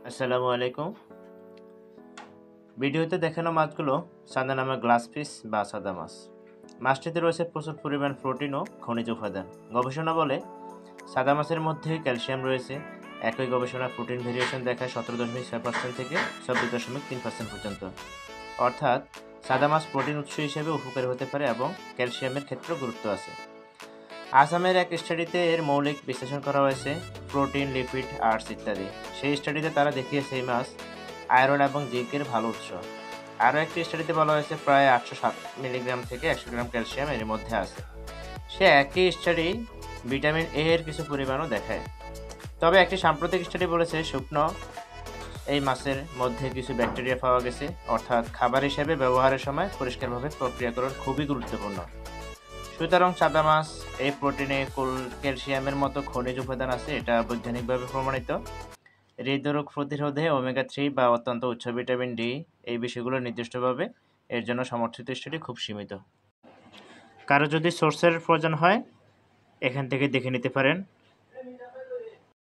আসসালামু আলাইকুম। ভিডিওতে দেখানো মাছগুলো সাদা নামা গ্লাস ফিশ বা সাদা মাছ। মাছটিতে রয়েছে প্রচুর পরিমাণ প্রোটিন ও খনিজ উপাদান। গবেষণা বলে সাদা মাছের মধ্যে ক্যালসিয়াম রয়েছে। একই গবেষণা প্রোটিন ভেরিয়েশন দেখায় 17.6% থেকে 24.3% পর্যন্ত। অর্থাৎ সাদা মাছ প্রোটিন উৎস হিসেবে উপকারী হতে পারে এবং ক্যালসিয়ামের ক্ষেত্রেও গুরুত্ব আছে। আসামের এক স্টাডিতে এর মৌলিক বিশ্লেষণ করা হয়েছে, প্রোটিন, লিপিড, আর্টস ইত্যাদি। সেই স্টাডিতে তারা দেখিয়েছে এই মাছ আয়রন এবং জিঙ্কের ভালো উৎস। আরও একটি স্টাডিতে বলা হয়েছে প্রায় 807 মিলিগ্রাম থেকে 100 গ্রাম ক্যালসিয়াম এর মধ্যে আছে। সে একই স্টাডি ভিটামিন এ এর কিছু পরিমাণও দেখায়। তবে একটি সাম্প্রতিক স্টাডি বলেছে শুকনো এই মাছের মধ্যে কিছু ব্যাকটেরিয়া পাওয়া গেছে, অর্থাৎ খাবার হিসেবে ব্যবহারের সময় পরিষ্কারভাবে প্রক্রিয়াকরণ খুবই গুরুত্বপূর্ণ। সুতরাং সাদা মাছ এই প্রোটিনে ক্যালসিয়ামের মতো খনিজ উপাদান আছে, এটা বৈজ্ঞানিকভাবে প্রমাণিত। হৃদরোগ প্রতিরোধে ওমেগা 3 বা অত্যন্ত উচ্চ ভিটামিন ডি এই বিষয়গুলো নির্দিষ্টভাবে এর জন্য সমর্থিত স্টাডি খুব সীমিত। কারো যদি সোর্সের প্রয়োজন হয় এখান থেকে দেখে নিতে পারেন।